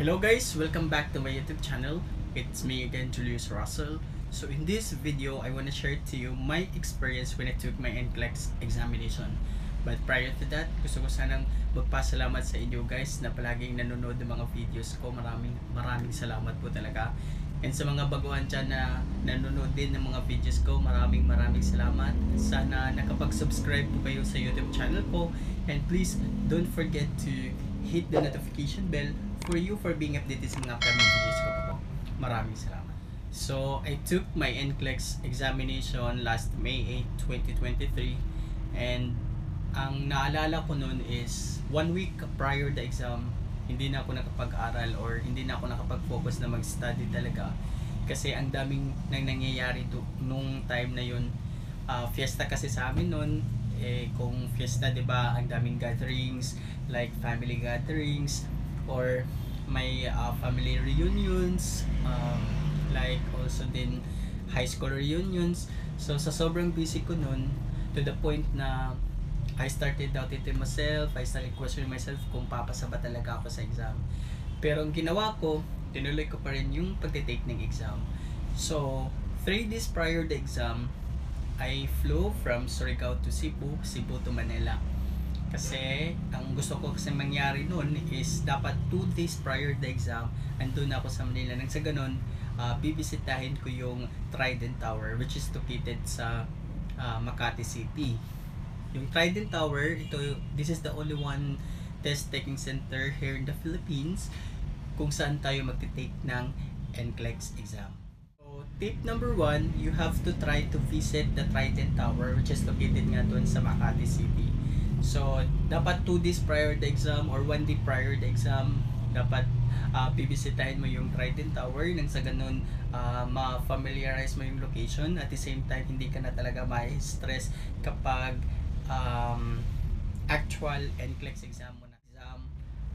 Hello guys, welcome back to my YouTube channel. It's me again, Julius Russell. So in this video, I want to share to you my experience when I took my NCLEX examination. But prior to that, gusto ko sanang magpasalamat sa inyo guys na palaging nanonood ng mga videos ko. Maraming salamat po talaga. And sa mga baguhan dyan na nanonood din ng mga videos ko, maraming salamat. Sana nakapag-subscribe po kayo sa YouTube channel ko. And please don't forget to hit the notification bell for being updated sa mga upcoming videos ko po. Maraming salamat. So, I took my NCLEX examination last May 8, 2023 and ang naalala ko noon is 1 week prior the exam, hindi na ako nakapag-aral or hindi na ako nakapag-focus na mag-study talaga kasi ang daming nang nangyayari nung time na yun. Fiesta kasi sa amin noon, kung fiesta, 'di ba, ang daming gatherings like family gatherings or may family reunions, like also din high school reunions. So sa sobrang busy ko noon, to the point na I started doubting myself, I started questioning myself kung papasa ba talaga ako sa exam. Pero ang ginawa ko, tinuloy ko pa rin yung pagtitake ng exam. So 3 days prior the exam, I flew from Surigao to Cebu, Cebu to Manila. Kasi ang gusto ko kasi mangyari noon is dapat 2 days prior the exam andun ako sa Manila. Nang sa ganun, bibisitahin ko yung Trident Tower which is located sa Makati City. Yung Trident Tower, this is the only one test taking center here in the Philippines kung saan tayo magte-take ng NCLEX exam. So, tip number 1, you have to try to visit the Trident Tower which is located nga doon sa Makati City. So, dapat 2 days prior the exam or 1 day prior the exam, dapat bibisitahin mo yung Trident Tower nang sa ganun ma-familiarize mo yung location. At the same time, hindi ka na talaga ma-stress kapag actual NCLEX exam mo na.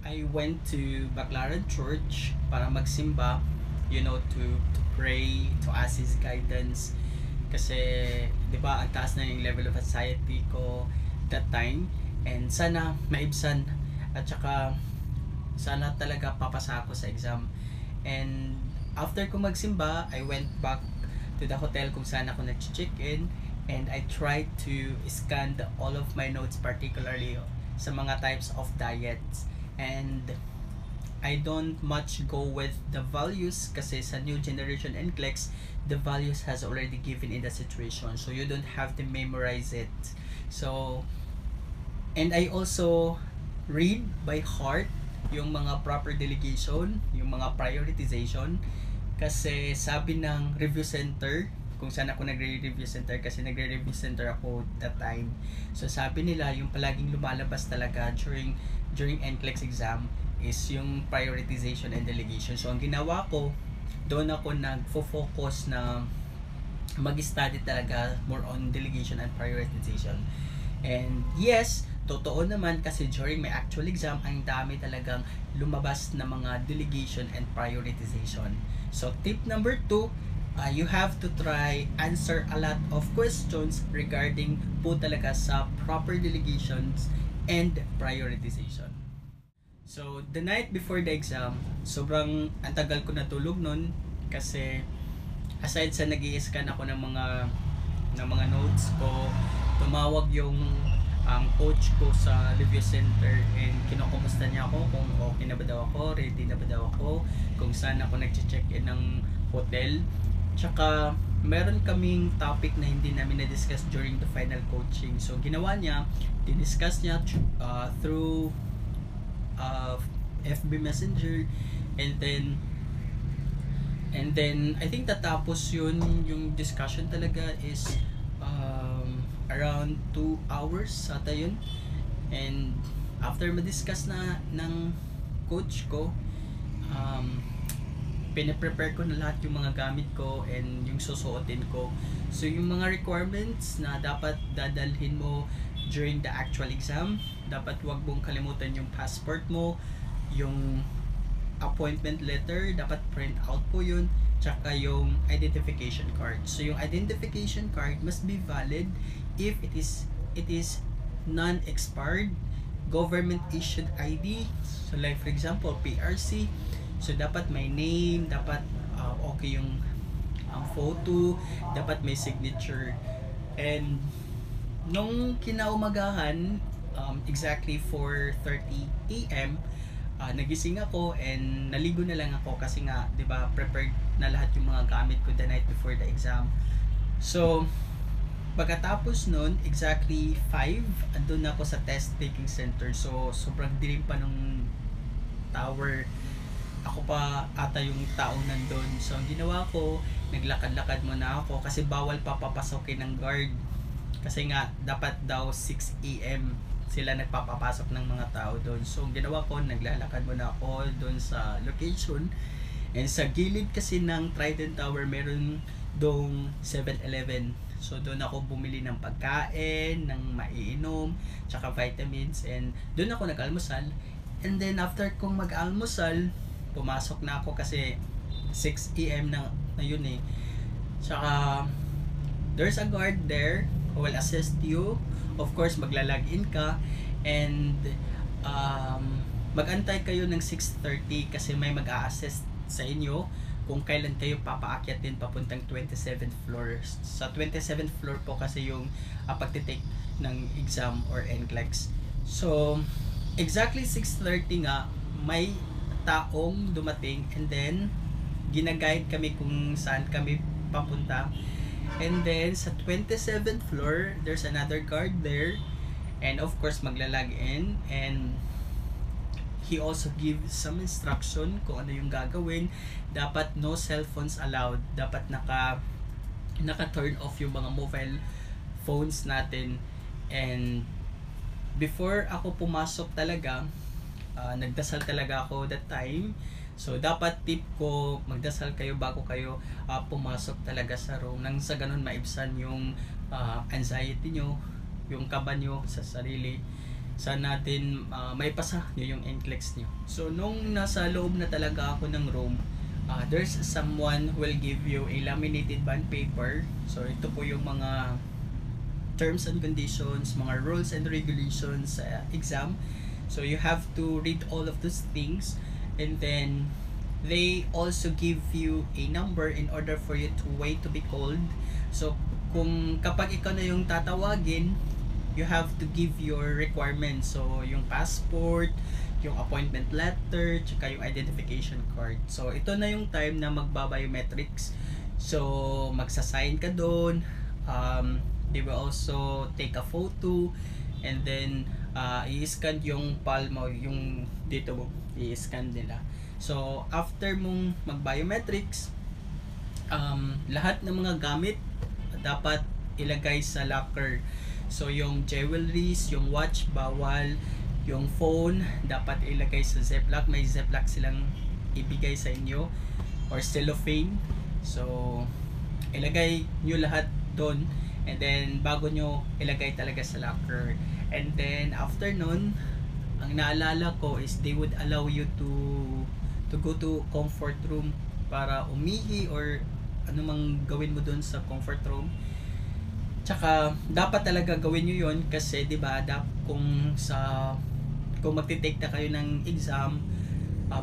I went to Baclaran Church para magsimba, to pray, to ask His guidance. Kasi, di ba, ang taas na yung level of anxiety ko that time, and sana maibsan at saka sana talaga papasa ako sa exam. And after ko magsimba, I went back to the hotel kung saan ako nag-check-in, and I tried to scan all of my notes, particularly sa mga types of diets. And I don't much go with the values kasi sa new generation NCLEX, the values has already given in the situation, so you don't have to memorize it. So, and I also read by heart yung mga proper delegation, yung mga prioritization, kasi sabi ng review center, kung saan ako nagre-review center, kasi nagre-review center ako that time. So sabi nila yung palaging lumalabas talaga during NCLEX exam is yung prioritization and delegation. So ang ginawa ko, doon ako nagfo-focus na mag-study talaga more on delegation and prioritization. And yes, totoo naman kasi during my actual exam, ang dami talagang lumabas na mga delegation and prioritization. So tip number 2, you have to try answer a lot of questions regarding po talaga sa proper delegations and prioritization. So the night before the exam, sobrang antagal ko natulog nun kasi aside sa nag-i-scan ako ng mga notes ko, tumawag yung coach ko sa review center and kinukumusta niya ako kung okay na ba daw ako, ready na ba daw ako, kung saan ako nag-check-in ng hotel. Tsaka meron kaming topic na hindi namin na-discuss during the final coaching. So ginawa niya, diniscuss niya through FB Messenger, and then I think tatapos yun, yung discussion talaga is around 2 hours ata yun. And after ma-discuss na ng coach ko, pinaprepare ko na lahat yung mga gamit ko and yung susuotin ko. So yung mga requirements na dapat dadalhin mo during the actual exam, dapat wag mong kalimutan yung passport mo, yung appointment letter, dapat print out po yun, tsaka yung identification card. So yung identification card must be valid if it is non-expired, government issued ID. So like for example, PRC, So dapat may name, dapat okay yung ang photo, dapat may signature. And nung kinaumagahan, exactly 4:30 a.m., nagising ako and naligo na lang ako kasi nga, 'di ba, prepared na lahat yung mga gamit ko the night before the exam. So, pagkatapos nun, exactly 5, andun ako sa test taking center. So, sobrang dilim pa nung tower. Ako pa ata yung taong nandun. So, ang ginawa ko, naglakad-lakad muna ako kasi bawal pa papasokin ng guard. Kasi nga, dapat daw 6 a.m. sila nagpapapasok ng mga tao doon. So, ang ginawa ko, naglalakad muna ako doon sa location. And sa gilid kasi ng Trident Tower, meron doong 7-Eleven. So, doon ako bumili ng pagkain, ng maiinom, tsaka vitamins. And doon ako nag-almusal. And then, after kong mag-almusal, pumasok na ako kasi 6 a.m. na yun eh. Tsaka, there's a guard there who will assist you. Of course, magla-login ka. And, mag-antay kayo ng 6:30 kasi may mag-a-assist sa inyo kung kailan kayo papaakyat din papuntang 27th floor. Sa 27th floor po kasi yung pagtitake ng exam or NCLEX. So, exactly 6:30 nga, may taong dumating and then gina-guide kami kung saan kami papunta. And then sa 27th floor, there's another guard there. And of course, magla-log in and he also gives some instruction kung ano yung gagawin. Dapat no cell phones allowed. Dapat naka-turn off yung mga mobile phones natin. And before ako pumasok talaga, nagdasal talaga ako that time. So dapat tip ko, magdasal kayo bago kayo pumasok talaga sa room. Nang sa ganun maibsan yung anxiety nyo, yung kaba nyo sa sarili. Sana natin maipasa nyo yung NCLEX nyo. So nung nasa loob na talaga ako ng room, there's someone who will give you a laminated bond paper. So ito po yung mga terms and conditions, mga rules and regulations sa exam. So you have to read all of those things, and then they also give you a number in order for you to wait to be called. So kung kapag ikaw na yung tatawagin, you have to give your requirements. So yung passport, yung appointment letter, tsaka yung identification card. So ito na yung time na magbabiometrics. So magsasign ka doon. They will also take a photo, and then i-scan yung palm mo, yung dito mo, i-scan nila. So after mong mag-biometrics, lahat ng mga gamit dapat ilagay sa locker. So yung jewelries, yung watch bawal, yung phone dapat ilagay sa ziplock. May ziplock silang ibigay sa inyo or cellophane. So ilagay nyo lahat doon, and then bago nyo ilagay talaga sa locker. And then after nun, ang naalala ko is they would allow you to go to comfort room para umihi or ano mang gawin mo doon sa comfort room. Tsaka dapat talaga gawin nyo yon kasi 'di ba, kung magte-take na kayo ng exam,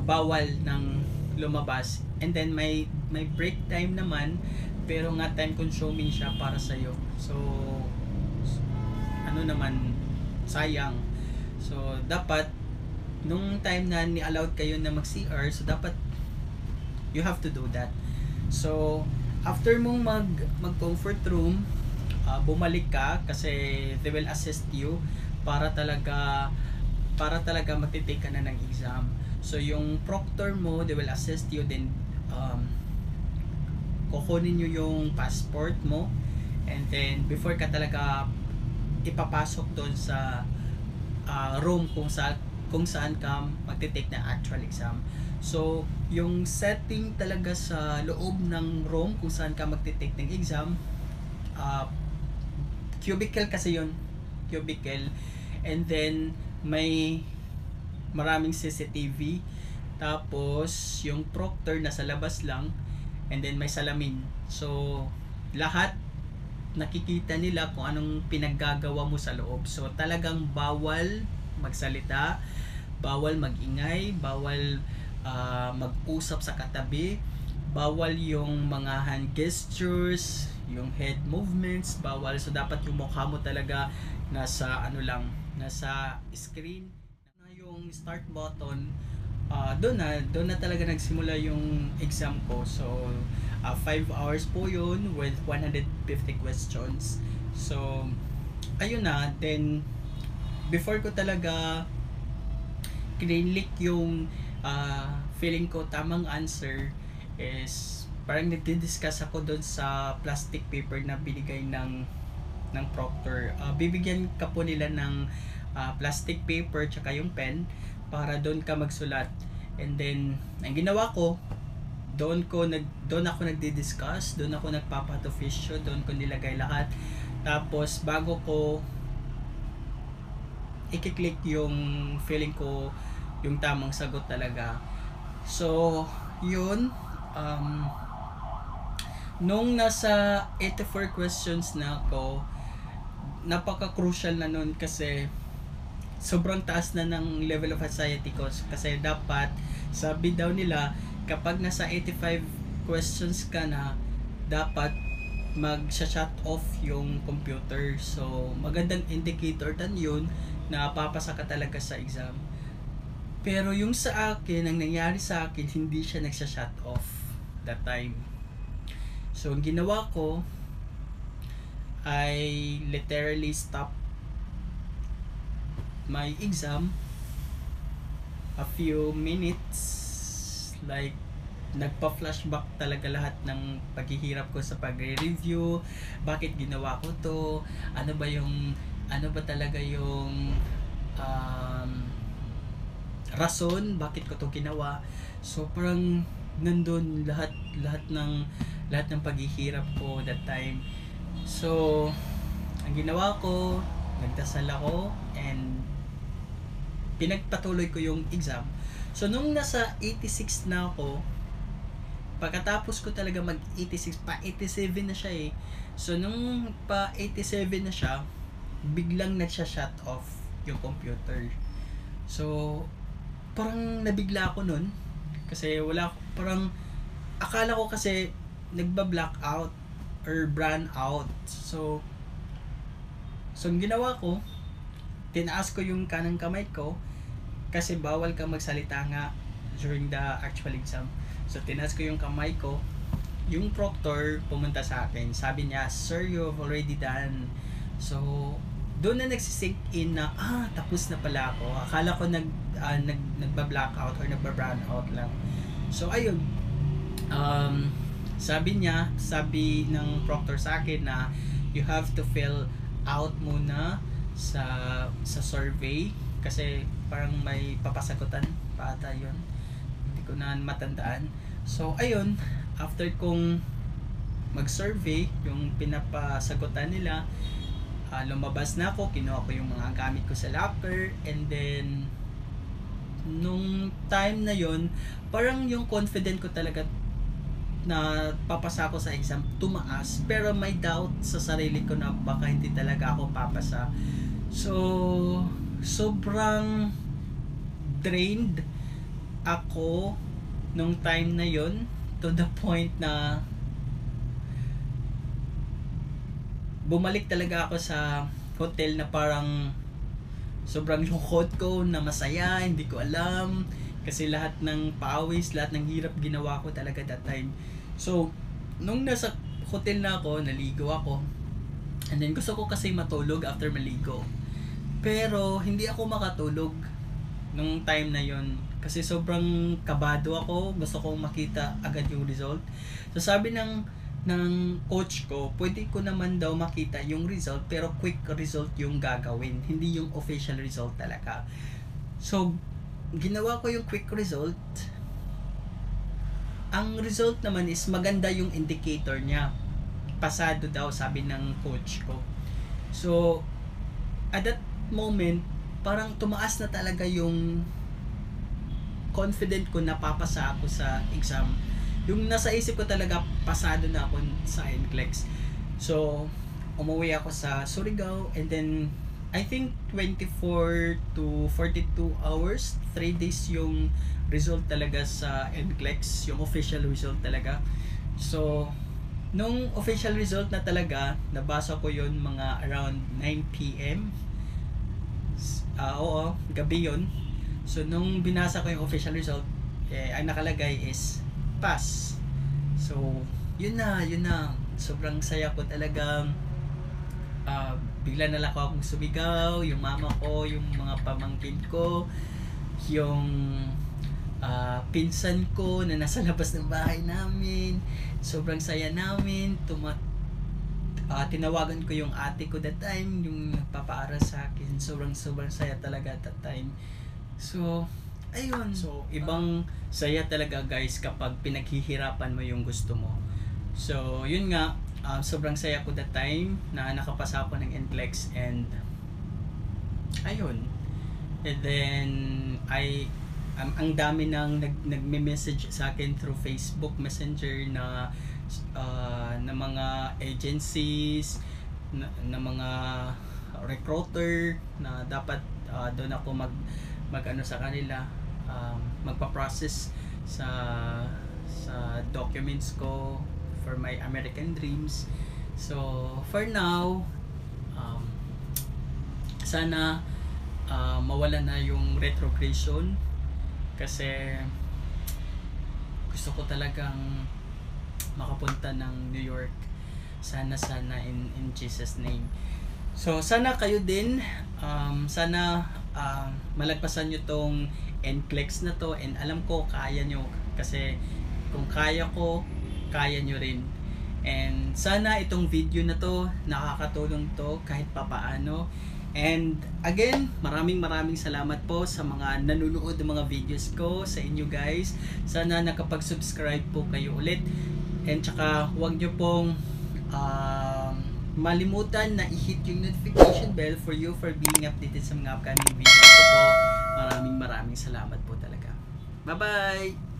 bawal nang lumabas. And then may break time naman, pero nga time consuming siya para sa iyo. So ano naman, sayang. So dapat nung time na ni-allowed kayo na mag-CR, so dapat you have to do that. So after mong mag-comfort room, bumalik ka kasi they will assist you para talaga magte-take ka na ng exam. So yung proctor mo, they will assist you, then kukunin nyo yung passport mo, and then before ka talaga ipapasok doon sa room kung saan ka magte-take na actual exam. So yung setting talaga sa loob ng room kung saan ka magte-take ng exam, cubicle kasi yun, cubicle, and then may maraming CCTV, tapos yung proctor nasa labas lang, and then may salamin. So lahat nakikita nila kung anong pinaggagawa mo sa loob. So talagang bawal magsalita, bawal magingay, bawal mag-usap sa katabi, bawal yung mga hand gestures, yung head movements, bawal. So dapat yung mukha mo talaga nasa nasa screen. Na yung start button, doon na talaga nagsimula yung exam ko. So 5 hours po yun with 150 questions. So ayun na, then before ko talaga kinilik yung feeling ko tamang answer is parang nagdi-discuss ako doon sa plastic paper na binigay ng proctor. Bibigyan ka po nila ng plastic paper tsaka yung pen para doon ka magsulat. And then ang ginawa ko, doon ako nagdi-discuss, doon ako nagpapatofisyo, doon ko nilagay lahat. Tapos bago ko i-click yung feeling ko yung tamang sagot talaga. So yun, nung nasa 84 questions na ako, napaka-crucial na nun kasi sobrang taas na ng level of anxiety ko. Kasi dapat, sabi daw nila, kapag nasa 85 questions ka na, dapat mag-shut off yung computer. So magandang indicator dan yun na papasa ka talaga sa exam. Pero yung sa akin, ang nangyari sa akin, hindi siya nagsha-shut off that time. So ang ginawa ko, I literally stopped my exam a few minutes, like nagpa-flashback talaga lahat ng paghihirap ko sa pagre-review, bakit ginawa ko to, ano ba talaga yung rason bakit ko to ginawa. So parang nandun lahat ng paghihirap ko that time. So ang ginawa ko, nagdasal ako and pinagpatuloy ko yung exam. So nung nasa 86 na ako, pagkatapos ko talaga mag 86, pa 87 na siya eh. So nung pa 87 na siya, biglang nagsha-shut off yung computer. So parang nabigla ako nun kasi parang akala ko kasi nagba-blackout or brown out. So ang ginawa ko, tinaas ko yung kanang kamay ko kasi bawal ka magsalita nga during the actual exam. So tinaas ko yung kamay ko, yung proctor pumunta sa akin, sabi niya, "Sir, you have already done." So doon na nagsisink in na tapos na pala ako. Akala ko nagba-blackout or nagba-brown out lang. So ayun, sabi ng proctor sa akin na you have to fill out muna sa survey kasi parang may papasagutan pa ata yun, hindi ko na matandaan. So ayun, after kong mag-survey yung pinapasagutan nila, lumabas na ako, kinuha ko yung mga gamit ko sa locker, and then nung time na yon, parang yung confident ko talaga na papasa ako sa exam tumaas, pero may doubt sa sarili ko na baka hindi talaga ako papasa. So sobrang drained ako nung time na yon, to the point na bumalik talaga ako sa hotel na parang sobrang lungkot ko, na masaya, hindi ko alam kasi lahat ng paawis, lahat ng hirap ginawa ko talaga that time. So nung nasa hotel na ako, naligo ako, and then gusto ko kasi matulog after maligo, pero hindi ako makatulog nung time na yon kasi sobrang kabado ako, gusto kong makita agad yung result. So sabi ng coach ko, pwede ko naman daw makita yung result pero quick result yung gagawin, hindi yung official result talaga. So ginawa ko yung quick result. Ang result naman is maganda yung indicator niya, pasado daw sabi ng coach ko. So at that moment, parang tumaas na talaga yung confident ko na papasa ako sa exam. Yung nasa isip ko talaga, pasado na ako sa NCLEX. So umuwi ako sa Surigao, and then I think 24 to 42 hours, 3 days yung result talaga sa NCLEX, yung official result talaga. So, nung official result na talaga, nabasa ko yun mga around 9 p.m. Oo, gabi yun. So, nung binasa ko yung official result, ang nakalagay is pass. So, yun na. Sobrang saya ko talagang bigla na lang akong sumigaw, yung mama ko, yung mga pamangkin ko, yung pinsan ko na nasa labas ng bahay namin. Sobrang saya namin. Tinawagan ko yung ate ko that time, yung nagpapaaral sa akin. Sobrang saya talaga that time. So, ayun. So, ibang saya talaga guys kapag pinaghihirapan mo yung gusto mo. So, yun nga. Sobrang saya ko that time na nakapasa ako ng NCLEX, and ayun. And then ang dami nang nagme-message sa akin through Facebook Messenger na mga agencies, na mga recruiter na dapat doon ako mag ano sa kanila, magpa-process sa documents ko for my American dreams. So for now, sana mawala na yung retrogression, kasi gusto ko talagang makapunta ng New York. Sana in Jesus name. So sana kayo din, sana malagpasan nyo tong NCLEX na to, and alam ko kaya nyo, kasi kung kaya ko, kaya nyo rin. And sana itong video na to nakakatulong to kahit papaano. And again, maraming salamat po sa mga nanonood ng mga videos ko, sa inyo guys. Sana nakapag-subscribe po kayo ulit. And tsaka huwag nyo pong malimutan na i-hit yung notification bell for being updated sa mga upcoming videos ko po. Maraming salamat po talaga. Bye bye!